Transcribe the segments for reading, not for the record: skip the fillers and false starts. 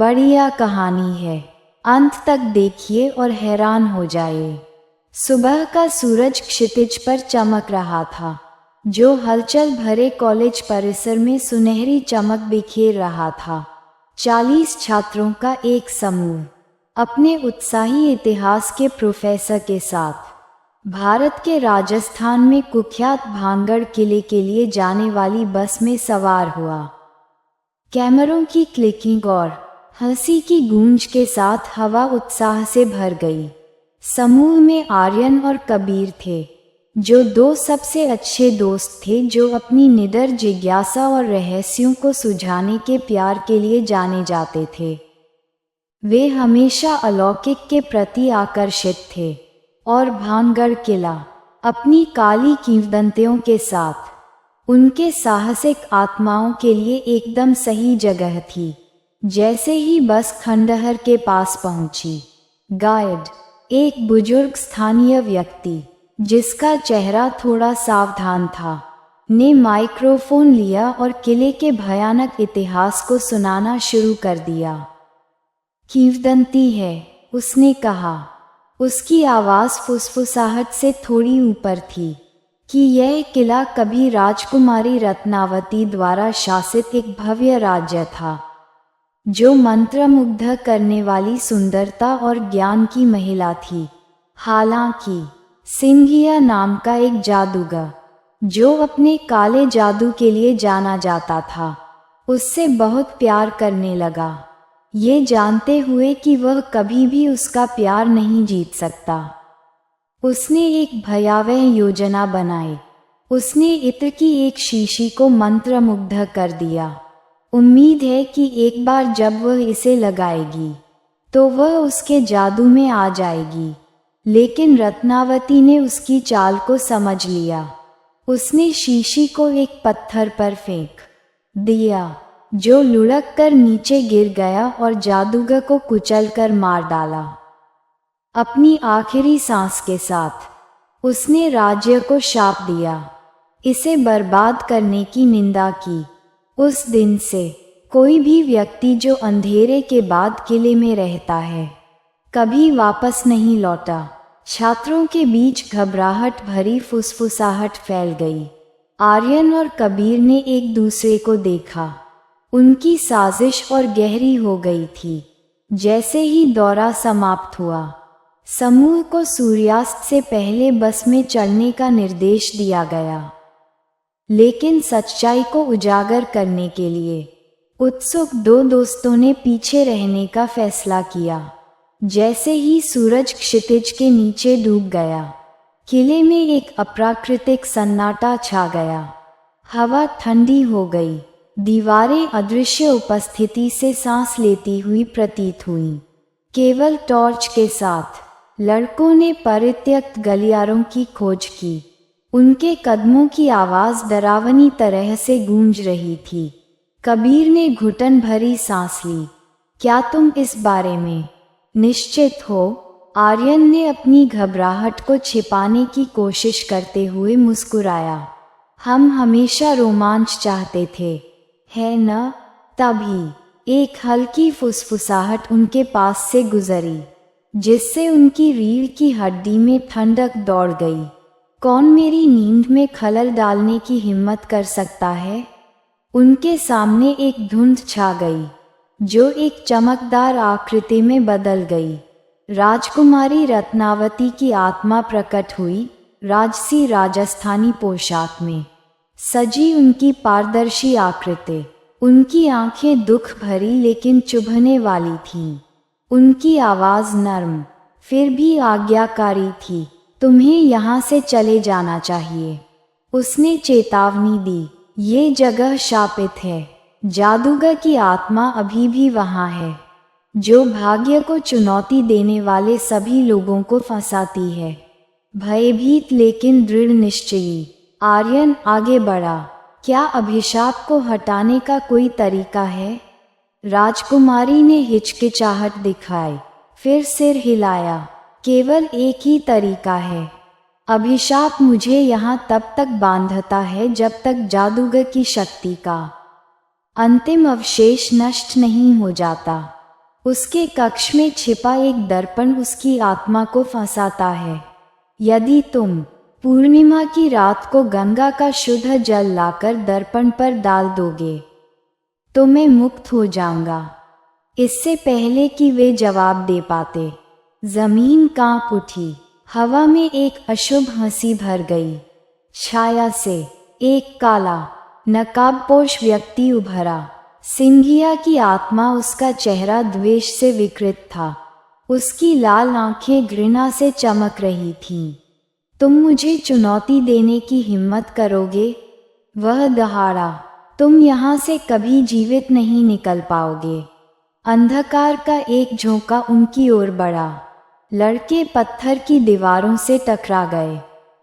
बढ़िया कहानी है, अंत तक देखिए और हैरान हो जाइए। सुबह का सूरज क्षितिज पर चमक रहा था, जो हलचल भरे कॉलेज परिसर में सुनहरी चमक बिखेर रहा था। 40 छात्रों का एक समूह अपने उत्साही इतिहास के प्रोफेसर के साथ भारत के राजस्थान में कुख्यात भानगढ़ किले के लिए जाने वाली बस में सवार हुआ। कैमरों की क्लिकिंग और हंसी की गूंज के साथ हवा उत्साह से भर गई। समूह में आर्यन और कबीर थे, जो दो सबसे अच्छे दोस्त थे, जो अपनी निडर जिज्ञासा और रहस्यों को सुलझाने के प्यार के लिए जाने जाते थे। वे हमेशा अलौकिक के प्रति आकर्षित थे और भानगढ़ किला अपनी काली किंवदंतियों के साथ उनके साहसिक आत्माओं के लिए एकदम सही जगह थी। जैसे ही बस खंडहर के पास पहुंची, गाइड, एक बुजुर्ग स्थानीय व्यक्ति जिसका चेहरा थोड़ा सावधान था, ने माइक्रोफोन लिया और किले के भयानक इतिहास को सुनाना शुरू कर दिया। किंवदंती है, उसने कहा। उसकी आवाज़ फुसफुसाहट से थोड़ी ऊपर थी कि यह किला कभी राजकुमारी रत्नावती द्वारा शासित एक भव्य राज्य था, जो मंत्रमुग्ध करने वाली सुंदरता और ज्ञान की महिला थी। हालांकि सिंघिया नाम का एक जादूगर, जो अपने काले जादू के लिए जाना जाता था, उससे बहुत प्यार करने लगा, ये जानते हुए कि वह कभी भी उसका प्यार नहीं जीत सकता। उसने एक भयावह योजना बनाई। उसने इत्र की एक शीशी को मंत्रमुग्ध कर दिया। उम्मीद है कि एक बार जब वह इसे लगाएगी तो वह उसके जादू में आ जाएगी। लेकिन रत्नावती ने उसकी चाल को समझ लिया। उसने शीशी को एक पत्थर पर फेंक दिया, जो लुढ़क कर नीचे गिर गया और जादूगर को कुचलकर मार डाला। अपनी आखिरी सांस के साथ उसने राज्य को शाप दिया, इसे बर्बाद करने की निंदा की। उस दिन से कोई भी व्यक्ति जो अंधेरे के बाद किले में रहता है, कभी वापस नहीं लौटा। छात्रों के बीच घबराहट भरी फुसफुसाहट फैल गई। आर्यन और कबीर ने एक दूसरे को देखा। उनकी साजिश और गहरी हो गई थी। जैसे ही दौरा समाप्त हुआ, समूह को सूर्यास्त से पहले बस में चढ़ने का निर्देश दिया गया। लेकिन सच्चाई को उजागर करने के लिए उत्सुक दो दोस्तों ने पीछे रहने का फैसला किया। जैसे ही सूरज क्षितिज के नीचे डूब गया, किले में एक अप्राकृतिक सन्नाटा छा गया। हवा ठंडी हो गई। दीवारें अदृश्य उपस्थिति से सांस लेती हुई प्रतीत हुईं। केवल टॉर्च के साथ लड़कों ने परित्यक्त गलियारों की खोज की। उनके कदमों की आवाज़ डरावनी तरह से गूंज रही थी। कबीर ने घुटन भरी सांस ली। क्या तुम इस बारे में निश्चित हो? आर्यन ने अपनी घबराहट को छिपाने की कोशिश करते हुए मुस्कुराया। हम हमेशा रोमांच चाहते थे, है न? तभी एक हल्की फुसफुसाहट उनके पास से गुजरी, जिससे उनकी रीढ़ की हड्डी में ठंडक दौड़ गई। कौन मेरी नींद में खलल डालने की हिम्मत कर सकता है? उनके सामने एक धुंध छा गई, जो एक चमकदार आकृति में बदल गई। राजकुमारी रत्नावती की आत्मा प्रकट हुई, राजसी राजस्थानी पोशाक में सजी उनकी पारदर्शी आकृति। उनकी आंखें दुख भरी लेकिन चुभने वाली थीं। उनकी आवाज़ नर्म फिर भी आज्ञाकारी थी। तुम्हें यहाँ से चले जाना चाहिए, उसने चेतावनी दी। ये जगह शापित है। जादूगर की आत्मा अभी भी वहाँ है, जो भाग्य को चुनौती देने वाले सभी लोगों को फंसाती है। भयभीत लेकिन दृढ़ निश्चयी, आर्यन आगे बढ़ा। क्या अभिशाप को हटाने का कोई तरीका है? राजकुमारी ने हिचकिचाहट दिखाई, फिर सिर हिलाया। केवल एक ही तरीका है। अभिशाप मुझे यहाँ तब तक बांधता है जब तक जादूगर की शक्ति का अंतिम अवशेष नष्ट नहीं हो जाता। उसके कक्ष में छिपा एक दर्पण उसकी आत्मा को फंसाता है। यदि तुम पूर्णिमा की रात को गंगा का शुद्ध जल लाकर दर्पण पर डाल दोगे तो मैं मुक्त हो जाऊंगा। इससे पहले कि वे जवाब दे पाते, जमीन कांप उठी। हवा में एक अशुभ हंसी भर गई। छाया से एक काला नकाबपोश व्यक्ति उभरा। सिंघिया की आत्मा, उसका चेहरा द्वेष से विकृत था। उसकी लाल आंखें घृणा से चमक रही थीं। तुम मुझे चुनौती देने की हिम्मत करोगे? वह दहाड़ा। तुम यहाँ से कभी जीवित नहीं निकल पाओगे। अंधकार का एक झोंका उनकी ओर बढ़ा। लड़के पत्थर की दीवारों से टकरा गए,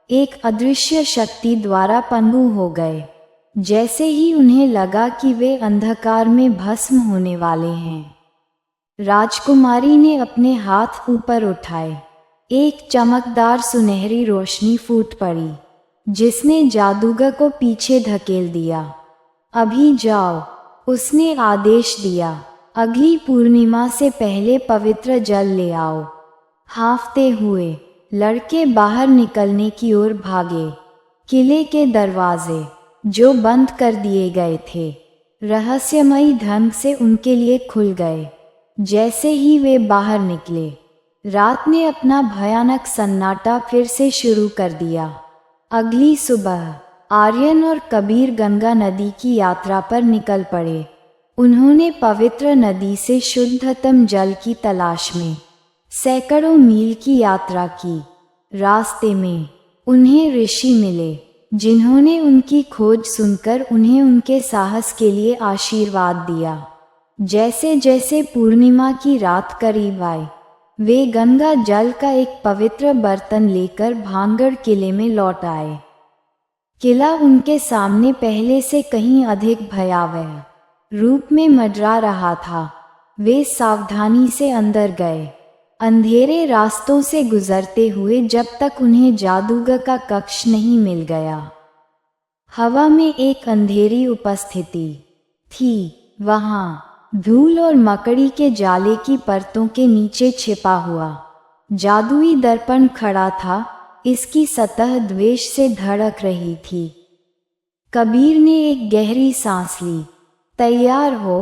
एक अदृश्य शक्ति द्वारा पन्नू हो गए। जैसे ही उन्हें लगा कि वे अंधकार में भस्म होने वाले हैं, राजकुमारी ने अपने हाथ ऊपर उठाए। एक चमकदार सुनहरी रोशनी फूट पड़ी, जिसने जादूगर को पीछे धकेल दिया। अभी जाओ, उसने आदेश दिया। अगली पूर्णिमा से पहले पवित्र जल ले आओ। हांफते हुए लड़के बाहर निकलने की ओर भागे। किले के दरवाजे, जो बंद कर दिए गए थे, रहस्यमयी ढंग से उनके लिए खुल गए। जैसे ही वे बाहर निकले, रात ने अपना भयानक सन्नाटा फिर से शुरू कर दिया। अगली सुबह आर्यन और कबीर गंगा नदी की यात्रा पर निकल पड़े। उन्होंने पवित्र नदी से शुद्धतम जल की तलाश में सैकड़ों मील की यात्रा की। रास्ते में उन्हें ऋषि मिले, जिन्होंने उनकी खोज सुनकर उन्हें उनके साहस के लिए आशीर्वाद दिया। जैसे जैसे पूर्णिमा की रात करीब आई, वे गंगा जल का एक पवित्र बर्तन लेकर भांगड़ किले में लौट आए। किला उनके सामने पहले से कहीं अधिक भयावह रूप में मंडरा रहा था। वे सावधानी से अंदर गए, अंधेरे रास्तों से गुजरते हुए, जब तक उन्हें जादूगर का कक्ष नहीं मिल गया। हवा में एक अंधेरी उपस्थिति थी। वहां धूल और मकड़ी के जाले की परतों के नीचे छिपा हुआ जादुई दर्पण खड़ा था। इसकी सतह द्वेष से धड़क रही थी। कबीर ने एक गहरी सांस ली। तैयार हो?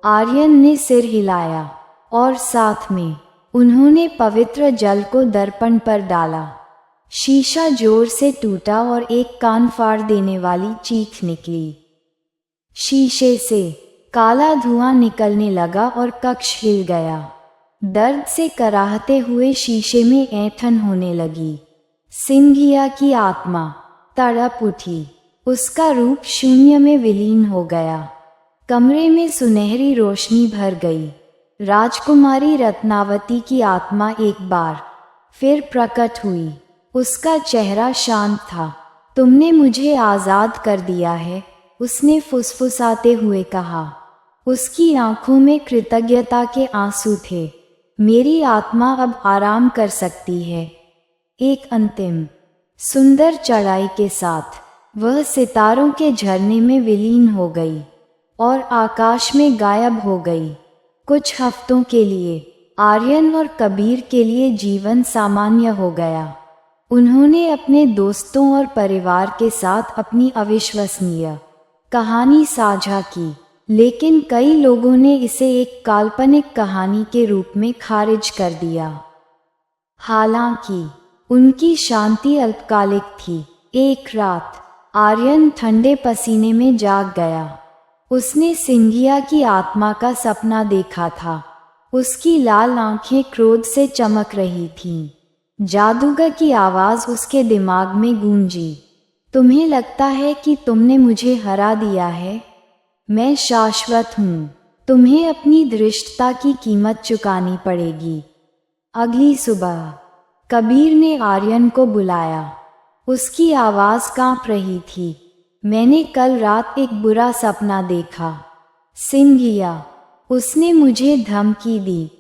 आर्यन ने सिर हिलाया और साथ में उन्होंने पवित्र जल को दर्पण पर डाला। शीशा जोर से टूटा और एक कान फाड़ देने वाली चीख निकली। शीशे से काला धुआं निकलने लगा और कक्ष हिल गया। दर्द से कराहते हुए शीशे में ऐंठन होने लगी। सिंघिया की आत्मा तड़प उठी। उसका रूप शून्य में विलीन हो गया। कमरे में सुनहरी रोशनी भर गई। राजकुमारी रत्नावती की आत्मा एक बार फिर प्रकट हुई। उसका चेहरा शांत था। तुमने मुझे आज़ाद कर दिया है, उसने फुसफुसाते हुए कहा। उसकी आंखों में कृतज्ञता के आंसू थे। मेरी आत्मा अब आराम कर सकती है। एक अंतिम सुंदर चढ़ाई के साथ वह सितारों के झरने में विलीन हो गई और आकाश में गायब हो गई। कुछ हफ्तों के लिए आर्यन और कबीर के लिए जीवन सामान्य हो गया। उन्होंने अपने दोस्तों और परिवार के साथ अपनी अविश्वसनीय कहानी साझा की, लेकिन कई लोगों ने इसे एक काल्पनिक कहानी के रूप में खारिज कर दिया। हालांकि उनकी शांति अल्पकालिक थी। एक रात आर्यन ठंडे पसीने में जाग गया। उसने सिंघिया की आत्मा का सपना देखा था। उसकी लाल आंखें क्रोध से चमक रही थीं। जादूगर की आवाज़ उसके दिमाग में गूंजी। तुम्हें लगता है कि तुमने मुझे हरा दिया है? मैं शाश्वत हूँ। तुम्हें अपनी धृष्टता की कीमत चुकानी पड़ेगी। अगली सुबह कबीर ने आर्यन को बुलाया। उसकी आवाज़ कांप रही थी। मैंने कल रात एक बुरा सपना देखा। सिंघिया, उसने मुझे धमकी दी।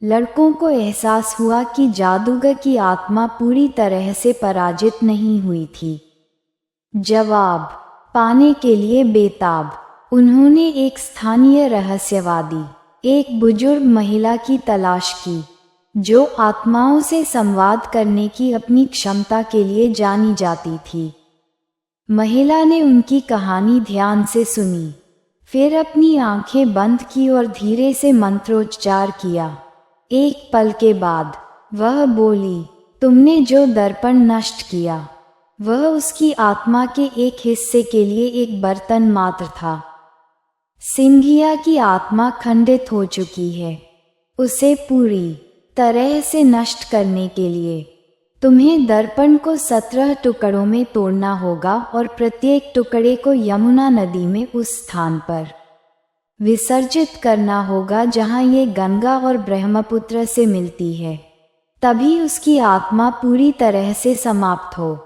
लड़कों को एहसास हुआ कि जादूगर की आत्मा पूरी तरह से पराजित नहीं हुई थी। जवाब पाने के लिए बेताब, उन्होंने एक स्थानीय रहस्यवादी एक बुजुर्ग महिला की तलाश की, जो आत्माओं से संवाद करने की अपनी क्षमता के लिए जानी जाती थी। महिला ने उनकी कहानी ध्यान से सुनी, फिर अपनी आंखें बंद की और धीरे से मंत्रोच्चार किया। एक पल के बाद वह बोली, तुमने जो दर्पण नष्ट किया, वह उसकी आत्मा के एक हिस्से के लिए एक बर्तन मात्र था। सिंघिया की आत्मा खंडित हो चुकी है। उसे पूरी तरह से नष्ट करने के लिए तुम्हें दर्पण को 17 टुकड़ों में तोड़ना होगा और प्रत्येक टुकड़े को यमुना नदी में उस स्थान पर विसर्जित करना होगा जहां ये गंगा और ब्रह्मपुत्र से मिलती है। तभी उसकी आत्मा पूरी तरह से समाप्त हो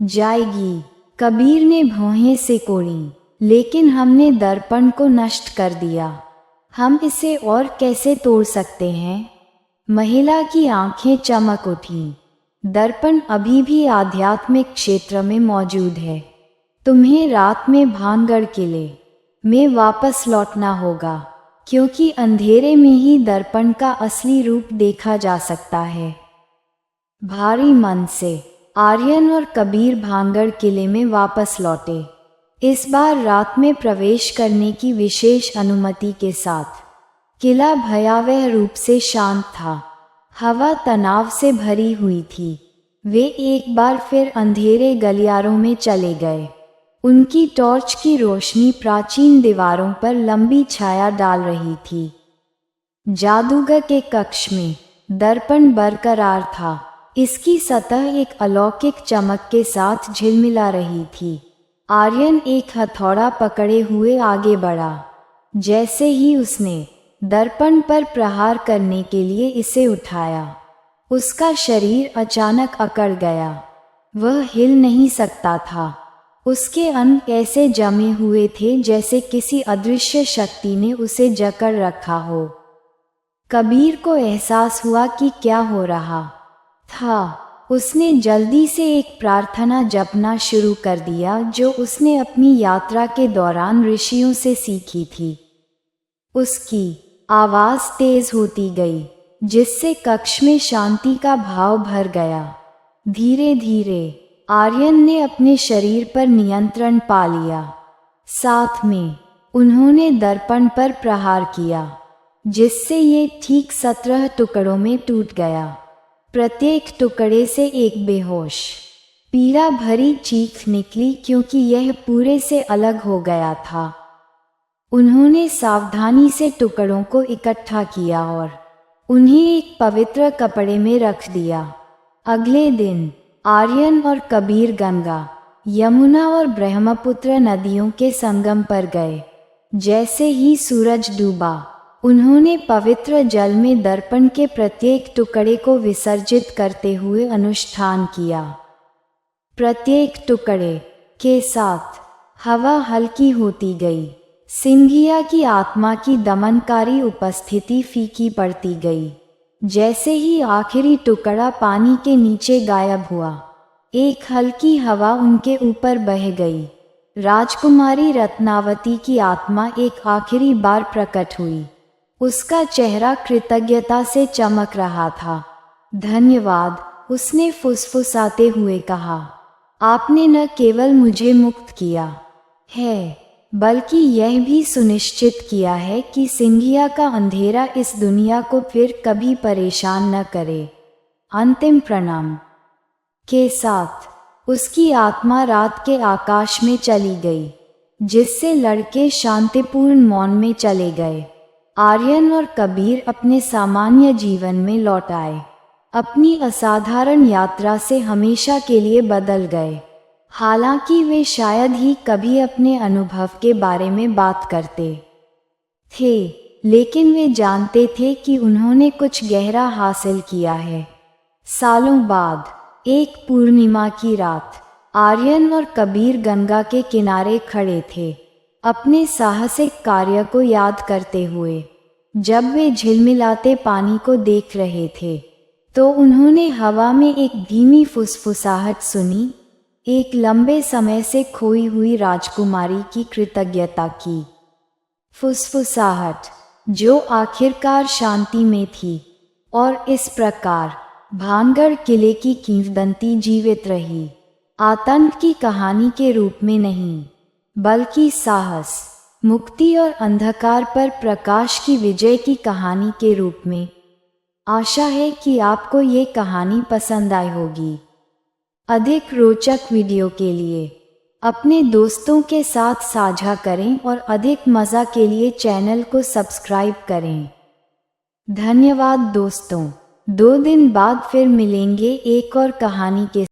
जाएगी। कबीर ने भौहें सिकोड़ी, लेकिन हमने दर्पण को नष्ट कर दिया। हम इसे और कैसे तोड़ सकते हैं? महिला की आंखें चमक उठीं। दर्पण अभी भी आध्यात्मिक क्षेत्र में मौजूद है। तुम्हें रात में भानगढ़ किले में वापस लौटना होगा, क्योंकि अंधेरे में ही दर्पण का असली रूप देखा जा सकता है। भारी मन से आर्यन और कबीर भानगढ़ किले में वापस लौटे, इस बार रात में प्रवेश करने की विशेष अनुमति के साथ। किला भयावह रूप से शांत था। हवा तनाव से भरी हुई थी। वे एक बार फिर अंधेरे गलियारों में चले गए। उनकी टॉर्च की रोशनी प्राचीन दीवारों पर लंबी छाया डाल रही थी। जादूगर के कक्ष में दर्पण बरकरार था। इसकी सतह एक अलौकिक चमक के साथ झिलमिला रही थी। आर्यन एक हथौड़ा पकड़े हुए आगे बढ़ा। जैसे ही उसने दर्पण पर प्रहार करने के लिए इसे उठाया, उसका शरीर अचानक अकड़ गया। वह हिल नहीं सकता था। उसके अंग ऐसे जमे हुए थे जैसे किसी अदृश्य शक्ति ने उसे जकड़ रखा हो। कबीर को एहसास हुआ कि क्या हो रहा था। उसने जल्दी से एक प्रार्थना जपना शुरू कर दिया, जो उसने अपनी यात्रा के दौरान ऋषियों से सीखी थी। उसकी आवाज़ तेज होती गई, जिससे कक्ष में शांति का भाव भर गया। धीरे धीरे आर्यन ने अपने शरीर पर नियंत्रण पा लिया। साथ में उन्होंने दर्पण पर प्रहार किया, जिससे ये ठीक 17 टुकड़ों में टूट गया। प्रत्येक टुकड़े से एक बेहोश, पीड़ा भरी चीख निकली, क्योंकि यह पूरे से अलग हो गया था। उन्होंने सावधानी से टुकड़ों को इकट्ठा किया और उन्हें एक पवित्र कपड़े में रख दिया। अगले दिन आर्यन और कबीर गंगा, यमुना और ब्रह्मपुत्र नदियों के संगम पर गए। जैसे ही सूरज डूबा, उन्होंने पवित्र जल में दर्पण के प्रत्येक टुकड़े को विसर्जित करते हुए अनुष्ठान किया। प्रत्येक टुकड़े के साथ हवा हल्की होती गई। सिंघिया की आत्मा की दमनकारी उपस्थिति फीकी पड़ती गई। जैसे ही आखिरी टुकड़ा पानी के नीचे गायब हुआ, एक हल्की हवा उनके ऊपर बह गई। राजकुमारी रत्नावती की आत्मा एक आखिरी बार प्रकट हुई। उसका चेहरा कृतज्ञता से चमक रहा था। धन्यवाद, उसने फुसफुसाते हुए कहा। आपने न केवल मुझे मुक्त किया है, बल्कि यह भी सुनिश्चित किया है कि सिंघिया का अंधेरा इस दुनिया को फिर कभी परेशान न करे। अंतिम प्रणाम के साथ उसकी आत्मा रात के आकाश में चली गई, जिससे लड़के शांतिपूर्ण मौन में चले गए। आर्यन और कबीर अपने सामान्य जीवन में लौट आए। अपनी असाधारण यात्रा से हमेशा के लिए बदल गए। हालांकि वे शायद ही कभी अपने अनुभव के बारे में बात करते थे, लेकिन वे जानते थे कि उन्होंने कुछ गहरा हासिल किया है। सालों बाद एक पूर्णिमा की रात, आर्यन और कबीर गंगा के किनारे खड़े थे, अपने साहसिक कार्य को याद करते हुए। जब वे झिलमिलाते पानी को देख रहे थे, तो उन्होंने हवा में एक धीमी फुसफुसाहट सुनी, एक लंबे समय से खोई हुई राजकुमारी की कृतज्ञता की फुसफुसाहट। जो आखिरकार शांति में थी, और इस प्रकार भानगढ़ किले की किंवदंती जीवित रही, आतंक की कहानी के रूप में नहीं, बल्कि साहस, मुक्ति और अंधकार पर प्रकाश की विजय की कहानी के रूप में। आशा है कि आपको ये कहानी पसंद आई होगी। अधिक रोचक वीडियो के लिए अपने दोस्तों के साथ साझा करें और अधिक मज़ा के लिए चैनल को सब्सक्राइब करें। धन्यवाद दोस्तों। 2 दिन बाद फिर मिलेंगे एक और कहानी के